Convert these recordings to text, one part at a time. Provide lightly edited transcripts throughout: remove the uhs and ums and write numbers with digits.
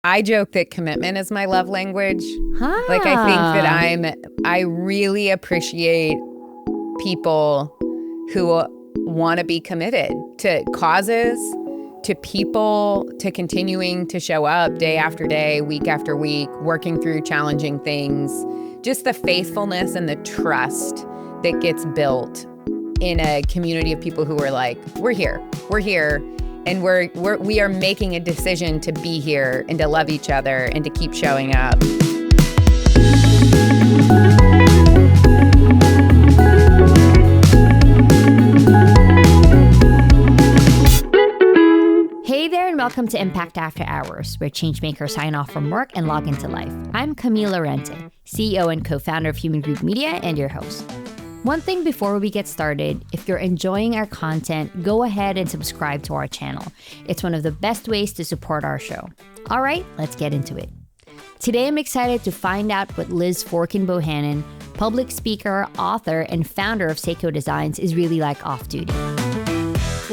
I joke that commitment is my love language. Huh. Like, I think that I really appreciate people who want to be committed to causes, to people, to continuing to show up day after day, week after week, working through challenging things. Just the faithfulness and the trust that gets built in a community of people who are like, we're here, and we are making a decision to be here and to love each other and to keep showing up. Hey there, and welcome to Impact After Hours, where changemakers sign off from work and log into life. I'm Camille Lorente, CEO and co-founder of Human Group Media and your host. One thing before we get started, if you're enjoying our content, go ahead and subscribe to our channel. It's one of the best ways to support our show. All right, let's get into it. Today, I'm excited to find out what Forkin Bohannon, public speaker, author, and founder of Sseko Designs, is really like off-duty.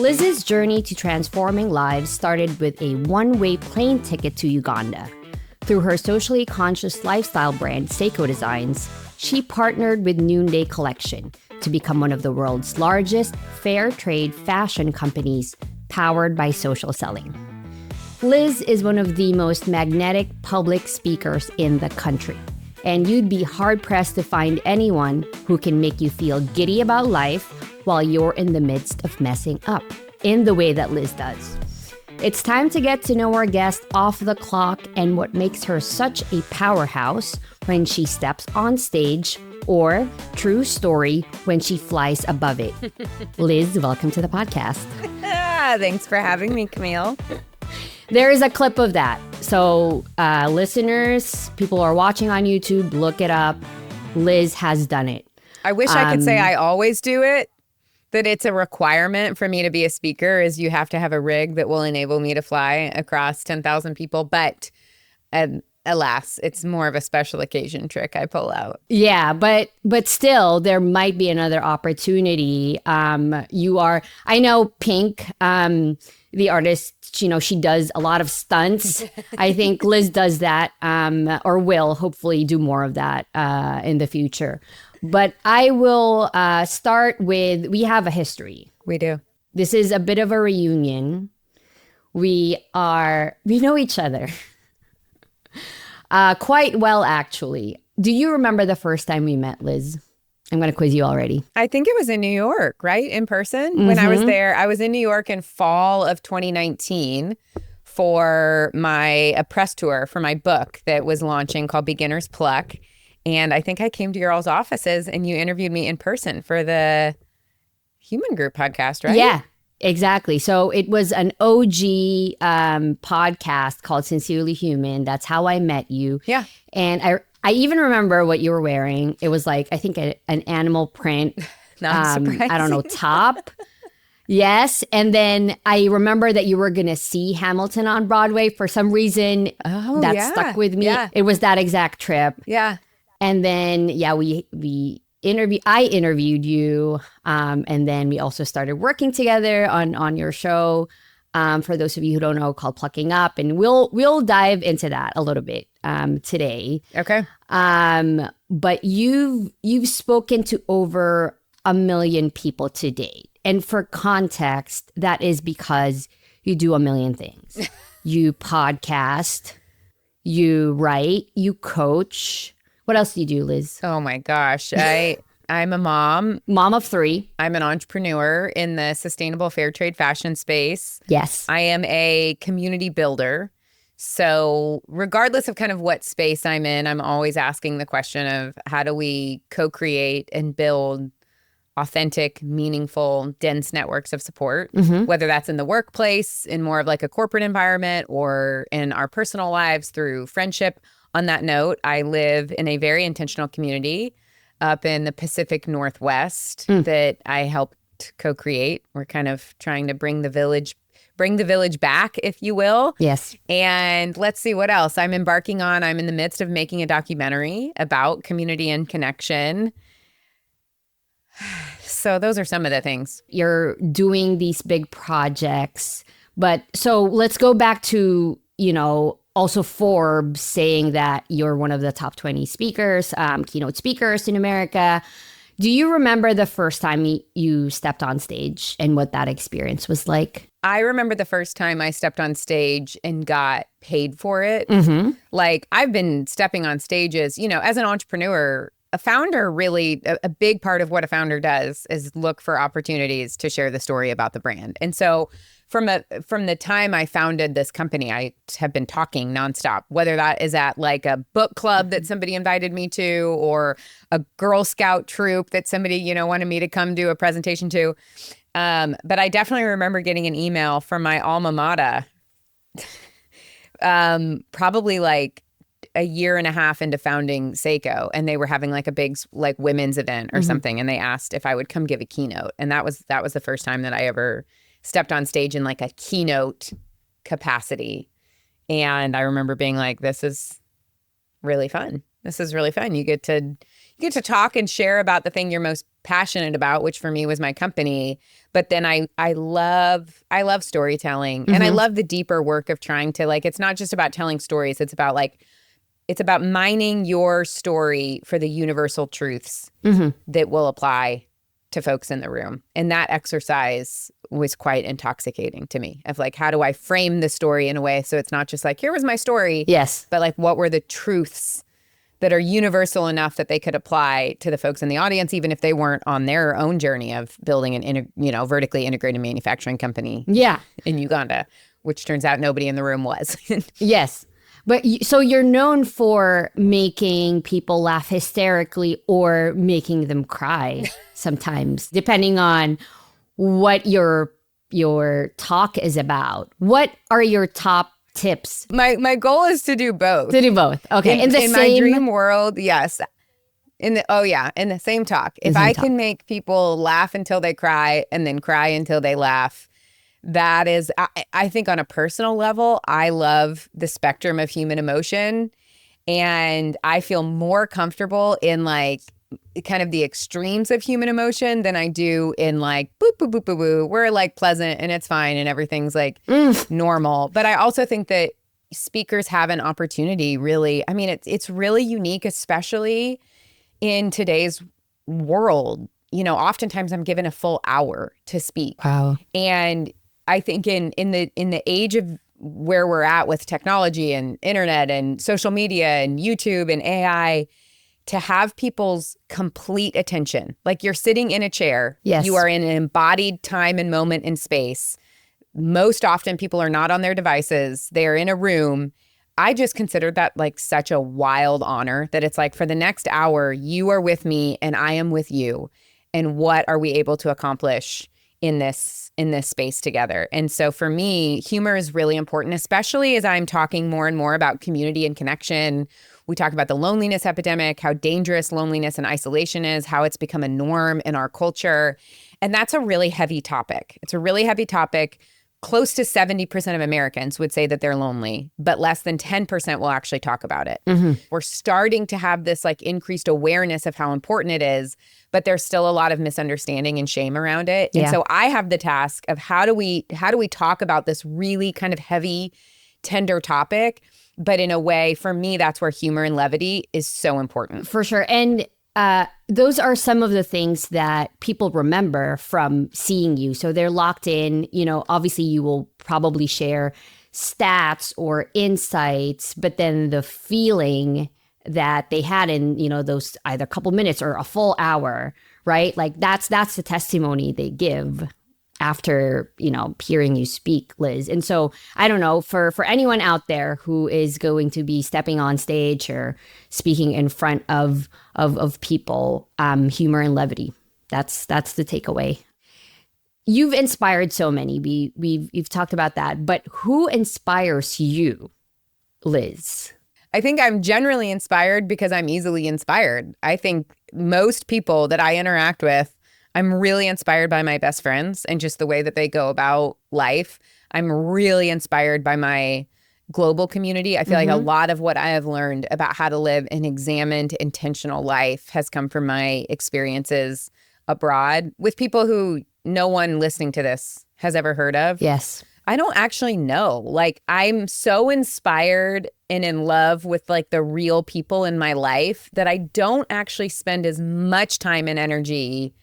Liz's journey to transforming lives started with a one-way plane ticket to Uganda. Through her socially conscious lifestyle brand, Sseko Designs, she partnered with Noonday Collection to become one of the world's largest fair trade fashion companies powered by social selling. Liz is one of the most magnetic public speakers in the country, and you'd be hard-pressed to find anyone who can make you feel giddy about life while you're in the midst of messing up in the way that Liz does. It's time to get to know our guest off the clock and what makes her such a powerhouse when she steps on stage, or true story, when she flies above it. Liz, welcome to the podcast. Thanks for having me, Camille. There is a clip of that. So listeners, people who are watching on YouTube, look it up. Liz has done it. I wish I could say I always do it. That it's a requirement for me to be a speaker is you have to have a rig that will enable me to fly across 10,000 people. But alas, it's more of a special occasion trick I pull out. Yeah, but still, there might be another opportunity. I know Pink, the artist, she does a lot of stunts. I think Liz does that, or will hopefully do more of that in the future. But I will start with, we have a history. We do. This is a bit of a reunion. We know each other quite well, actually. Do you remember the first time we met, Liz? I'm going to quiz you already. I think it was in New York, right? In person. When I was there, I was in New York in fall of 2019 for a press tour for my book that was launching called Beginner's Pluck. And I think I came to your all's offices and you interviewed me in person for the Human Group podcast, right? Yeah, exactly. So it was an OG podcast called Sincerely Human. That's how I met you. Yeah. And I even remember what you were wearing. It was like, I think an animal print. Not surprising. I don't know, top. Yes. And then I remember that you were going to see Hamilton on Broadway. For some reason, stuck with me. Yeah. It was that exact trip. Yeah. And then, I interviewed you, and then we also started working together on your show. For those of you who don't know, called Plucking Up, and we'll dive into that a little bit today. Okay. But you've spoken to over 1 million people to date, and for context, that is because you do 1 million things. You podcast, you write, you coach. What else do you do, Liz? Oh my gosh. I'm a mom. Mom of 3. I'm an entrepreneur in the sustainable fair trade fashion space. Yes. I am a community builder. So regardless of kind of what space I'm in, I'm always asking the question of how do we co-create and build authentic, meaningful, dense networks of support, whether that's in the workplace, in more of like a corporate environment, or in our personal lives through friendship. On that note, I live in a very intentional community up in the Pacific Northwest that I helped co-create. We're kind of trying to bring the village back, if you will. Yes. And let's see what else I'm in the midst of making a documentary about community and connection. So those are some of the things. You're doing these big projects. But so let's go back to, also Forbes saying that you're one of the top 20 speakers, keynote speakers in America. Do you remember the first time you stepped on stage and what that experience was like? I remember the first time I stepped on stage and got paid for it. Mm-hmm. Like, I've been stepping on stages, as an entrepreneur, a founder really, a big part of what a founder does is look for opportunities to share the story about the brand. And so from the time I founded this company, I have been talking nonstop, whether that is at like a book club that somebody invited me to, or a Girl Scout troop that somebody, wanted me to come do a presentation to. But I definitely remember getting an email from my alma mater, probably like a year and a half into founding Sseko, and they were having like a big like women's event or something, and they asked if I would come give a keynote, and that was the first time that I ever stepped on stage in like a keynote capacity. And I remember being like, this is really fun. This is really fun. You get to talk and share about the thing you're most passionate about, which for me was my company. But then I love storytelling, and I love the deeper work of trying to, like, it's not just about telling stories. It's about mining your story for the universal truths that will apply to folks in the room. And that exercise was quite intoxicating to me, of like, how do I frame the story in a way so it's not just like, here was my story. Yes. But like, what were the truths that are universal enough that they could apply to the folks in the audience, even if they weren't on their own journey of building an vertically integrated manufacturing company in Uganda, which turns out nobody in the room was. Yes. But so you're known for making people laugh hysterically or making them cry sometimes, depending on what your talk is about. What are your top tips? My goal is to do both. To do both. Okay. In my dream world, yes. In the same talk. If I can make people laugh until they cry and then cry until they laugh, that is, I think on a personal level, I love the spectrum of human emotion, and I feel more comfortable in like kind of the extremes of human emotion than I do in like boop, boop, boop, boop, boop. We're like pleasant and it's fine and everything's like normal. But I also think that speakers have an opportunity, really. I mean, it's really unique, especially in today's world. Oftentimes I'm given a full hour to speak. Wow. And I think in the age of where we're at with technology and internet and social media and YouTube and AI, to have people's complete attention, like you're sitting in a chair, yes, you are in an embodied time and moment and space. Most often people are not on their devices. They are in a room. I just considered that like such a wild honor, that it's like, for the next hour, you are with me and I am with you. And what are we able to accomplish in this space together? And so for me, humor is really important, especially as I'm talking more and more about community and connection. We talk about the loneliness epidemic, how dangerous loneliness and isolation is, how it's become a norm in our culture. And that's a really heavy topic. It's a really heavy topic. Close to 70% of Americans would say that they're lonely, but less than 10% will actually talk about it. We're starting to have this like increased awareness of how important it is, but there's still a lot of misunderstanding and shame around it. And so I have the task of how do we talk about this really kind of heavy, tender topic, but in a way, for me, that's where humor and levity is so important. For sure. And those are some of the things that people remember from seeing you. So they're locked in, obviously you will probably share stats or insights, but then the feeling that they had in, those either couple minutes or a full hour, right? Like that's the testimony they give after, hearing you speak, Liz. And so I don't know, for anyone out there who is going to be stepping on stage or speaking in front of people, humor and levity, that's the takeaway. You've inspired so many. We've talked about that, but who inspires you, Liz? I think I'm generally inspired because I'm easily inspired. I think most people that I interact with, I'm really inspired by my best friends and just the way that they go about life. I'm really inspired by my global community. I feel like a lot of what I have learned about how to live an examined, intentional life has come from my experiences abroad with people who no one listening to this has ever heard of. Yes. I don't actually know. Like, I'm so inspired and in love with like the real people in my life that I don't actually spend as much time and energy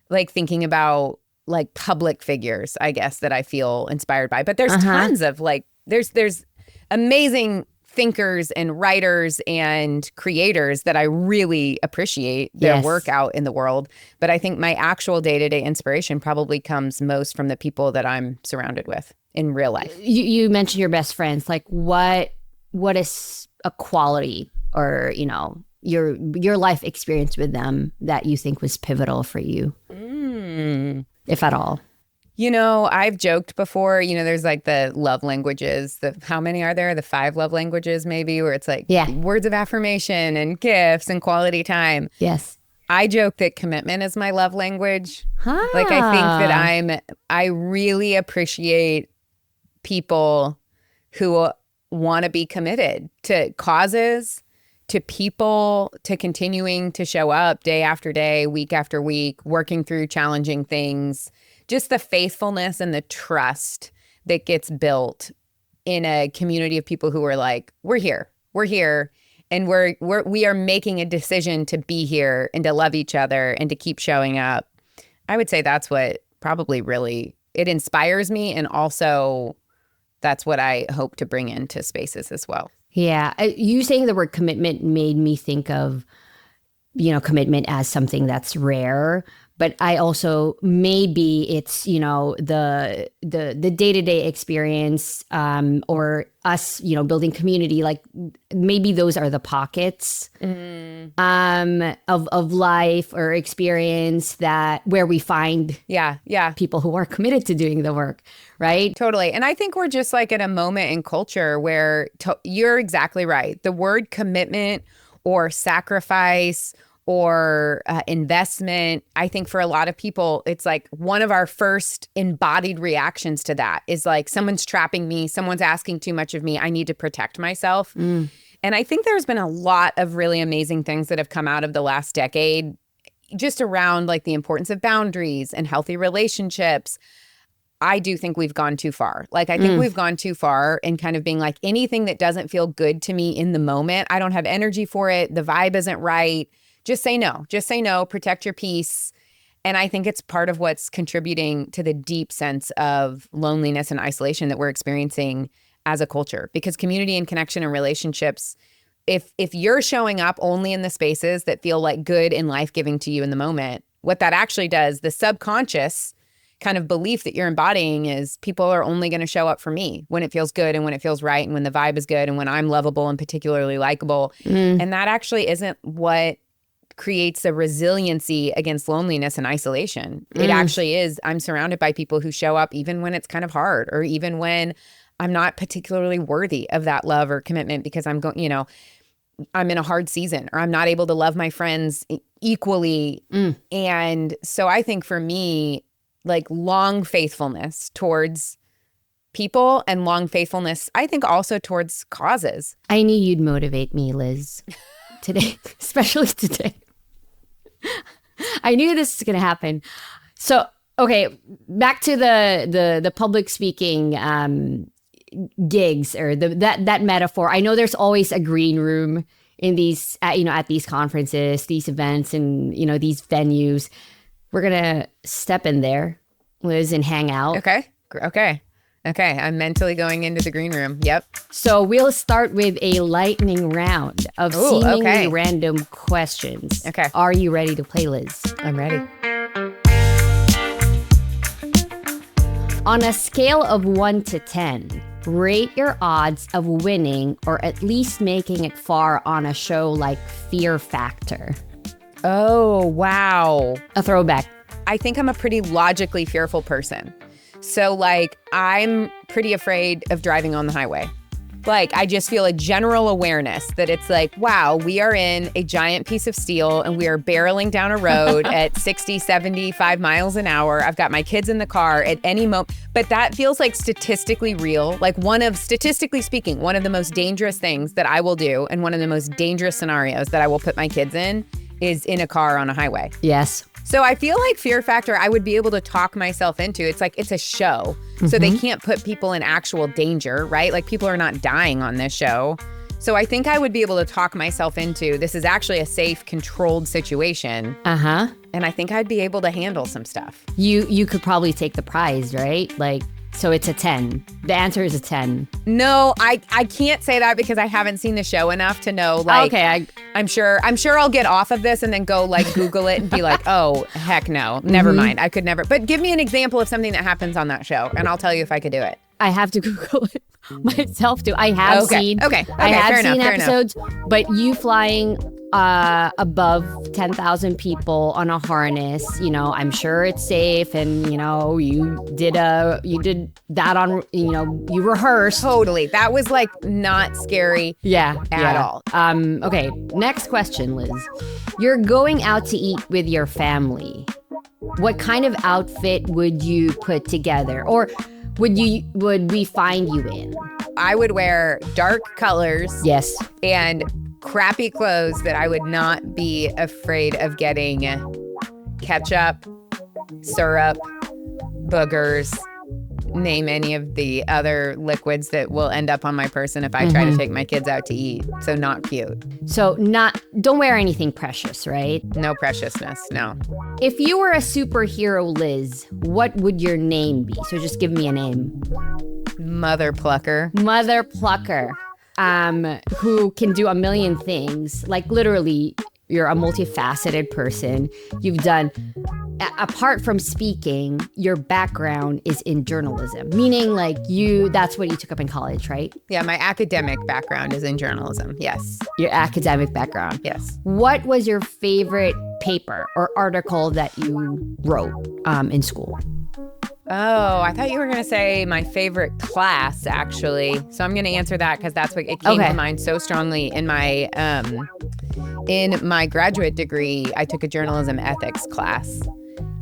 like thinking about like public figures, I guess, that I feel inspired by. But there's tons of like, there's amazing thinkers and writers and creators that I really appreciate their work out in the world. But I think my actual day-to-day inspiration probably comes most from the people that I'm surrounded with in real life. You mentioned your best friends. Like what is a quality or, you know, your life experience with them that you think was pivotal for you, if at all? You know, I've joked before, you know, there's like the love languages. How many are there? The 5 love languages, maybe, where it's like words of affirmation and gifts and quality time. Yes. I joke that commitment is my love language. Like, I think that I really appreciate people who want to be committed to causes, to people, to continuing to show up day after day, week after week, working through challenging things. Just the faithfulness and the trust that gets built in a community of people who are like, we're here, and we are making a decision to be here and to love each other and to keep showing up. I would say that's what probably really, it inspires me, and also that's what I hope to bring into spaces as well. Yeah. You saying the word commitment made me think of, you know, commitment as something that's rare. But I also, maybe it's, you know, the day-to-day experience or us, you know, building community, like maybe those are the pockets of life or experience that where we find people who are committed to doing the work, right? Totally. And I think we're just like at a moment in culture where you're exactly right. The word commitment or sacrifice or investment, I think for a lot of people, it's like one of our first embodied reactions to that is like, someone's trapping me, someone's asking too much of me, I need to protect myself. And I think there's been a lot of really amazing things that have come out of the last decade just around like the importance of boundaries and healthy relationships. I do think we've gone too far. Like, I think we've gone too far in kind of being like, anything that doesn't feel good to me in the moment, I don't have energy for it, the vibe isn't right. Just say no. Just say no. Protect your peace. And I think it's part of what's contributing to the deep sense of loneliness and isolation that we're experiencing as a culture. Because community and connection and relationships, if you're showing up only in the spaces that feel like good and life-giving to you in the moment, what that actually does, the subconscious kind of belief that you're embodying is people are only going to show up for me when it feels good and when it feels right and when the vibe is good and when I'm lovable and particularly likable. And that actually isn't what creates a resiliency against loneliness and isolation. It actually is. I'm surrounded by people who show up even when it's kind of hard, or even when I'm not particularly worthy of that love or commitment because I'm going, you know, I'm in a hard season, or I'm not able to love my friends equally. And so I think for me, like, long faithfulness towards people and long faithfulness, I think also towards causes. I knew you'd motivate me, Liz, today, especially today. I knew this was going to happen. So, okay, back to the public speaking gigs, or that metaphor. I know there's always a green room in these, at these conferences, these events, and these venues. We're gonna step in there, Liz, and hang out. Okay. I'm mentally going into the green room. Yep. So we'll start with a lightning round of seemingly random questions. Okay. Are you ready to play, Liz? I'm ready. On a scale of 1 to 10, rate your odds of winning or at least making it far on a show like Fear Factor. Oh, wow. A throwback. I think I'm a pretty logically fearful person. So, like, I'm pretty afraid of driving on the highway. Like, I just feel a general awareness that it's like, wow, we are in a giant piece of steel and we are barreling down a road at 60, 75 miles an hour. I've got my kids in the car at any moment. But that feels like statistically real. Like, statistically speaking, one of the most dangerous things that I will do, and one of the most dangerous scenarios that I will put my kids in, is in a car on a highway. Yes. So I feel like Fear Factor, I would be able to talk myself into. It's like, it's a show. So they can't put people in actual danger, right? Like people are not dying on this show. So I think I would be able to talk myself into, this is actually a safe, controlled situation. Uh-huh. And I think I'd be able to handle some stuff. You could probably take the prize, right? Like, so it's a 10. The answer is a 10. No, I can't say that because I haven't seen the show enough to know, like, okay, I'm sure I'll get off of this and then go like Google it and be like, oh, heck no, never mind. I could never. But give me an example of something that happens on that show and I'll tell you if I could do it. I have to Google it myself too. I have seen I have seen episodes, but you flying above 10,000 people on a harness, you know, I'm sure it's safe, and you know, you did that on, you know, you rehearsed. Totally. That was like not scary at all. Okay, next question, Liz. You're going out to eat with your family. What kind of outfit would you put together, or would we find you in? I would wear dark colors. Yes. And crappy clothes that I would not be afraid of getting ketchup, syrup, boogers, name any of the other liquids that will end up on my person if I try to take my kids out to eat. So not cute. So don't wear anything precious, right? No preciousness, no. If you were a superhero, Liz, what would your name be? So just give me a name. Mother Plucker. Mother Plucker. Who can do a million things. Like literally, you're a multifaceted person. You've done, apart from speaking, your background is in journalism. Meaning like that's what you took up in college, right? Yeah, my academic background is in journalism, yes. Your academic background. Yes. What was your favorite paper or article that you wrote in school? Oh, I thought you were going to say my favorite class, actually. So I'm going to answer that because that's what it came to mind so strongly in my graduate degree. I took a journalism ethics class,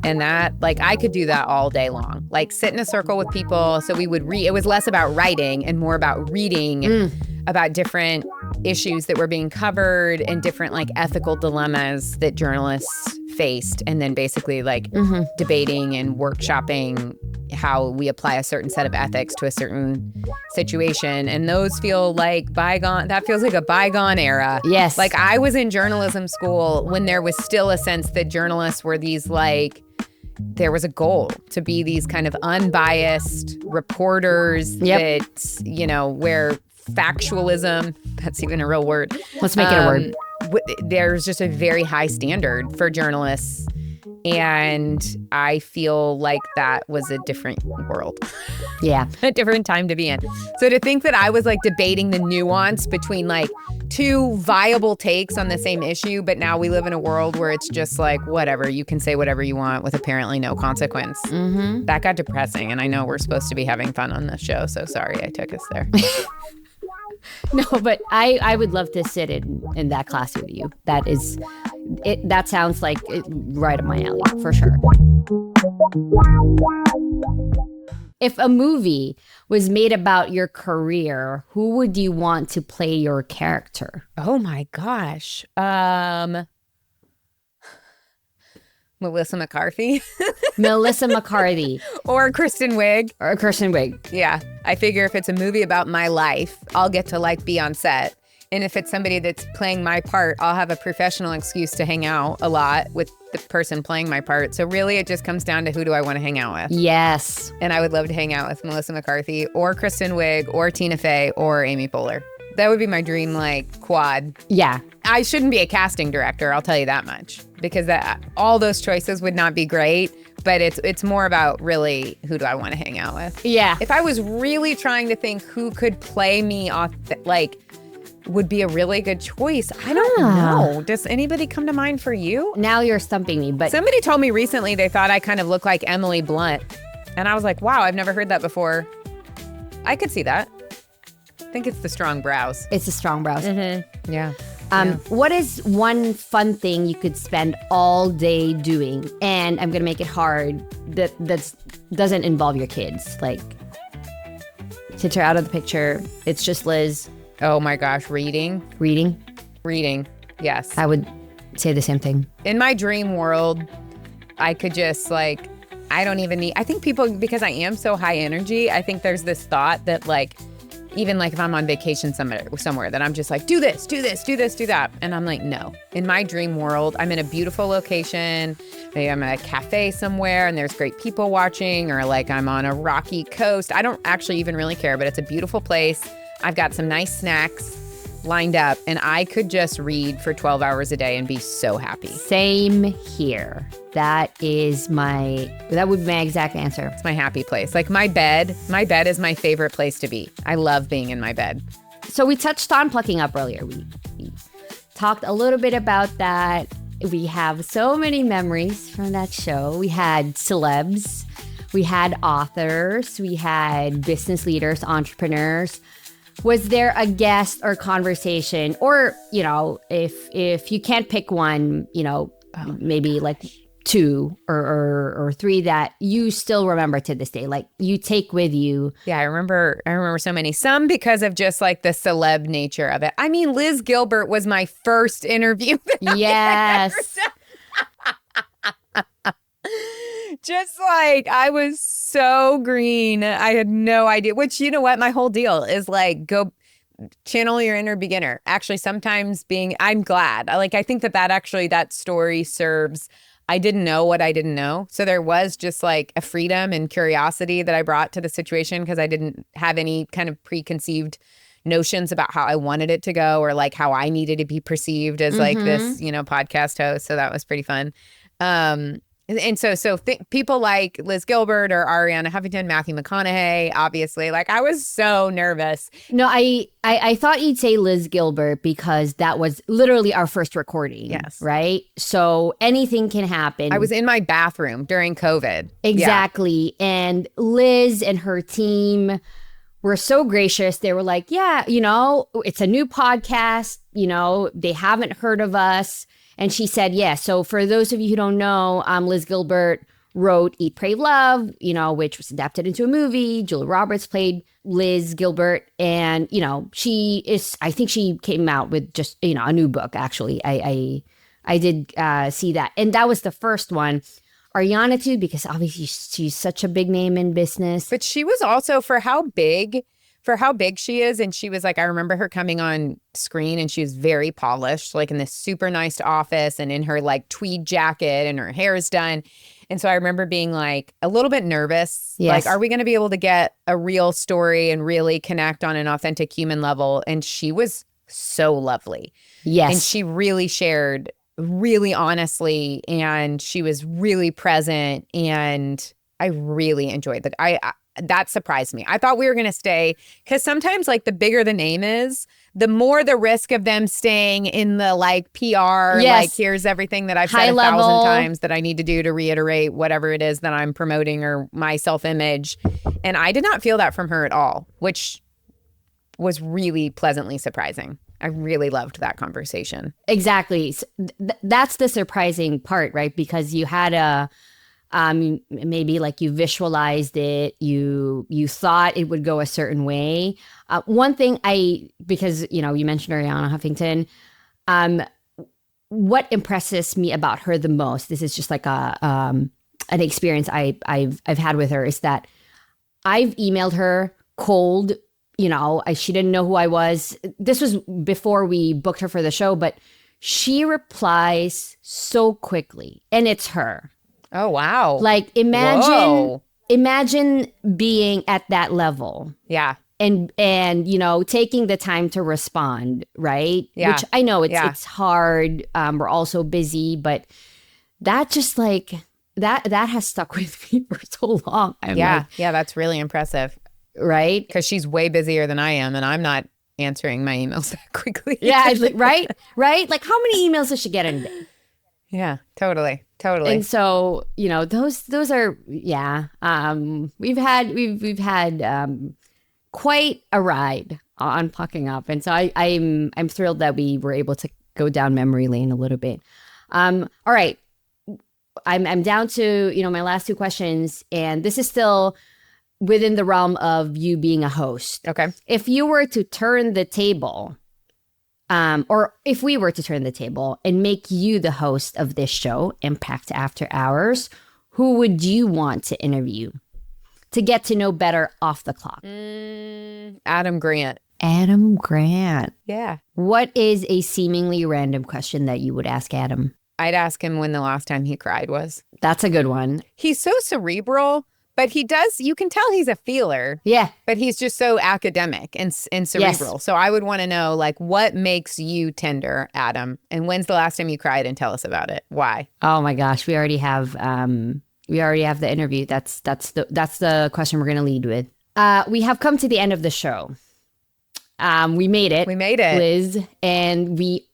and that, like, I could do that all day long. Like, sit in a circle with people. So we would read. It was less about writing and more about reading about different issues that were being covered and different like ethical dilemmas that journalists faced, and then basically like debating and workshopping how we apply a certain set of ethics to a certain situation. And those feel like bygone. That feels like a bygone era. Yes. Like I was in journalism school when there was still a sense that journalists were these like, there was a goal to be these kind of unbiased reporters that, you know, where factualism, that's even a real word. Let's make it a word. There's just a very high standard for journalists. And I feel like that was a different world. Yeah. A different time to be in. So to think that I was like debating the nuance between like two viable takes on the same issue, but now we live in a world where it's just like, whatever, you can say whatever you want with apparently no consequence. That got depressing. And I know we're supposed to be having fun on this show. So sorry I took us there. No, but I would love to sit in that class with you. That sounds like right up my alley, for sure. If a movie was made about your career, who would you want to play your character? Oh my gosh. Melissa McCarthy. Melissa McCarthy. Or Kristen Wiig. Yeah. I figure if it's a movie about my life, I'll get to like be on set. And if it's somebody that's playing my part, I'll have a professional excuse to hang out a lot with the person playing my part. So really it just comes down to who do I want to hang out with. Yes. And I would love to hang out with Melissa McCarthy or Kristen Wiig or Tina Fey or Amy Poehler. That would be my dream, like, quad. Yeah. I shouldn't be a casting director, I'll tell you that much. Because all those choices would not be great. But it's more about really who do I want to hang out with. Yeah. If I was really trying to think who could play me off, like, would be a really good choice. I don't know. Does anybody come to mind for you? Now you're stumping me, but Somebody told me recently they thought I kind of look like Emily Blunt. And I was like, wow, I've never heard that before. I could see that. I think it's the strong brows. It's the strong brows. Yeah. What is one fun thing you could spend all day doing? And I'm going to make it hard that doesn't involve your kids. Like, take her out of the picture. It's just Liz. Oh my gosh, reading. Reading. Yes. I would say the same thing. In my dream world, I could just like, I don't even need, I think people, because I am so high energy, I think there's this thought that like, even like if I'm on vacation somewhere that I'm just like, do this, do this, do this, do that. And I'm like, no. In my dream world, I'm in a beautiful location. Maybe I'm at a cafe somewhere and there's great people watching, or like I'm on a rocky coast. I don't actually even really care, but it's a beautiful place. I've got some nice snacks lined up, and I could just read for 12 hours a day and be so happy. Same here. That would be my exact answer. It's my happy place. Like my bed is my favorite place to be. I love being in my bed. So we touched on plucking up earlier. We talked a little bit about that. We have so many memories from that show. We had celebs, we had authors, we had business leaders, entrepreneurs. Was there a guest or conversation, or, if you can't pick one, maybe like two or three that you still remember to this day, like you take with you? Yeah, I remember so many. Some because of just like the celeb nature of it. I mean, Liz Gilbert was my first interview. Yes. Just like, I was so green. I had no idea, which, you know what? My whole deal is like, go channel your inner beginner. Actually, sometimes I'm glad. I think that story serves, I didn't know what I didn't know. So there was just like a freedom and curiosity that I brought to the situation because I didn't have any kind of preconceived notions about how I wanted it to go, or like how I needed to be perceived as like this, podcast host. So that was pretty fun. And so people like Liz Gilbert or Ariana Huffington, Matthew McConaughey, obviously, like I was so nervous. No, I thought you'd say Liz Gilbert because that was literally our first recording. Yes. Right? So anything can happen. I was in my bathroom during COVID. Exactly. Yeah. And Liz and her team were so gracious. They were like, yeah, it's a new podcast. They haven't heard of us. And she said, yes. So for those of you who don't know, Liz Gilbert wrote Eat, Pray, Love, which was adapted into a movie. Julia Roberts played Liz Gilbert. And, I think she came out with just, a new book, actually. I did see that. And that was the first one. Ariana too, because obviously she's such a big name in business. But she was also, for how big she is. And she was like, I remember her coming on screen and she was very polished, like in this super nice office and in her like tweed jacket and her hair is done. And so I remember being like a little bit nervous. Yes. Like, are we going to be able to get a real story and really connect on an authentic human level? And she was so lovely. Yes. And she really shared really honestly, and she was really present, and I really enjoyed that surprised me. I thought we were going to stay, because sometimes like the bigger the name is, the more the risk of them staying in the like PR, yes, like here's everything that I've high said level 1,000 times that I need to do to reiterate whatever it is that I'm promoting or my self-image. And I did not feel that from her at all, which was really pleasantly surprising. I really loved that conversation. Exactly. So that's the surprising part, right? Because you had maybe like you visualized it, you thought it would go a certain way. One thing because you mentioned Ariana Huffington, what impresses me about her the most, this is just like an experience I've had with her, is that I've emailed her cold. She didn't know who I was. This was before we booked her for the show, but she replies so quickly, and it's her. Oh, wow. Like, imagine being at that level. Yeah. And taking the time to respond, right? Yeah. Which I know it's hard. We're all so busy, but that just like, that has stuck with me for so long. Yeah, that's really impressive. Right? Because she's way busier than I am, and I'm not answering my emails that quickly. Yeah, right? Like, how many emails does she get in a day? Yeah, totally. And so, those are, we've had quite a ride on Plucking Up. And so I'm thrilled that we were able to go down memory lane a little bit. All right. I'm down to, my last two questions, and this is still within the realm of you being a host. Okay. If you were to turn the table or if we were to turn the table and make you the host of this show, Impact After Hours, who would you want to interview to get to know better off the clock? Adam Grant. Adam Grant. Yeah. What is a seemingly random question that you would ask Adam? I'd ask him when the last time he cried was. That's a good one. He's so cerebral, but you can tell he's a feeler. Yeah. But he's just so academic and cerebral. Yes. So I would want to know, like, what makes you tender, Adam? And when's the last time you cried, and tell us about it? Why? Oh my gosh, we already have the interview. That's the question we're going to lead with. We have come to the end of the show. We made it. We made it, Liz, and we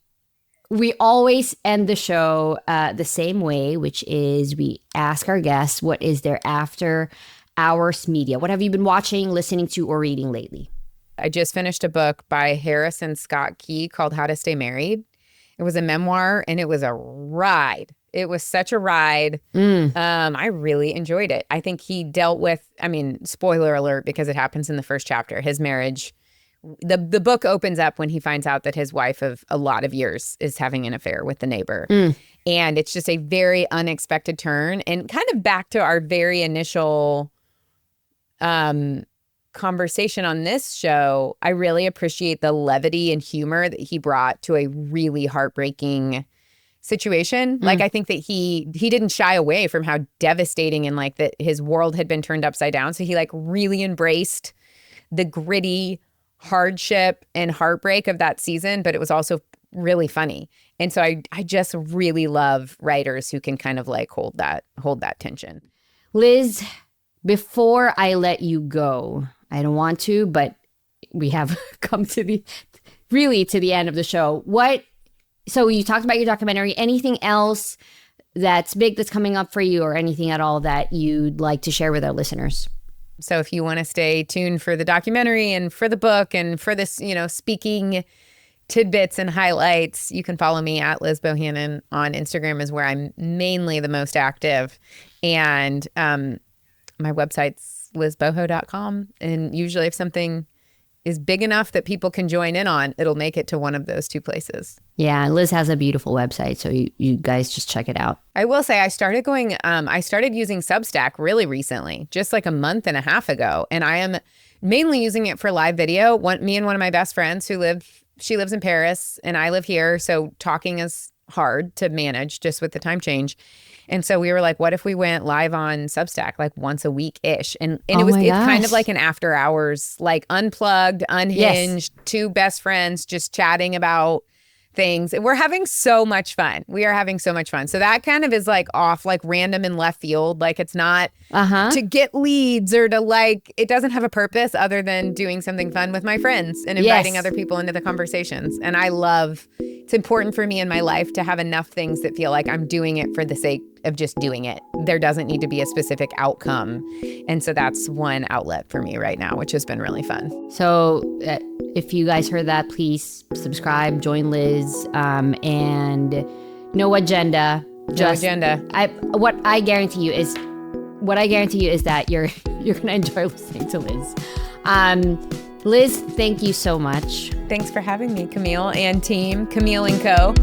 always end the show the same way, which is we ask our guests what is their after hours media. What have you been watching, listening to, or reading lately? I just finished a book by Harrison Scott Key called How to Stay Married. It was a memoir, and it was a ride. It was such a ride. I really enjoyed it. I think he dealt with, spoiler alert, because it happens in the first chapter, his marriage. The book opens up when he finds out that his wife of a lot of years is having an affair with the neighbor. And it's just a very unexpected turn, and kind of back to our very initial conversation on this show. I really appreciate the levity and humor that he brought to a really heartbreaking situation. Like, I think that he didn't shy away from how devastating and like that his world had been turned upside down. So he like really embraced the gritty hardship and heartbreak of that season, but it was also really funny. And so I just really love writers who can kind of like hold that tension. Liz, before I let you go, I don't want to, but we have come to the end of the show. So you talked about your documentary. Anything else that's big that's coming up for you, or anything at all that you'd like to share with our listeners? So if you want to stay tuned for the documentary and for the book and for this, speaking tidbits and highlights, you can follow me at Liz Bohannon on Instagram, is where I'm mainly the most active. And my website's lizboho.com. And usually if something is big enough that people can join in on, it'll make it to one of those two places. Yeah, Liz has a beautiful website, so you guys just check it out. I will say I started using Substack really recently, just like a month and a half ago, and I am mainly using it for live video. Me and one of my best friends she lives in Paris and I live here, so talking is hard to manage just with the time change. And so we were like, what if we went live on Substack like once a week-ish? And it's kind of like an after hours, like unplugged, unhinged, two best friends just chatting about things. We're having so much fun. We are having so much fun. So that kind of is like off, like random in left field. Like it's not to get leads or to like, it doesn't have a purpose other than doing something fun with my friends and inviting other people into the conversations. And it's important for me in my life to have enough things that feel like I'm doing it for the sake of just doing it. There doesn't need to be a specific outcome. And so that's one outlet for me right now, which has been really fun. So if you guys heard that, please subscribe, join Liz, and no agenda. No agenda. What I guarantee you is that you're gonna enjoy listening to Liz. Liz, thank you so much. Thanks for having me, Camille and team, Camille and Co.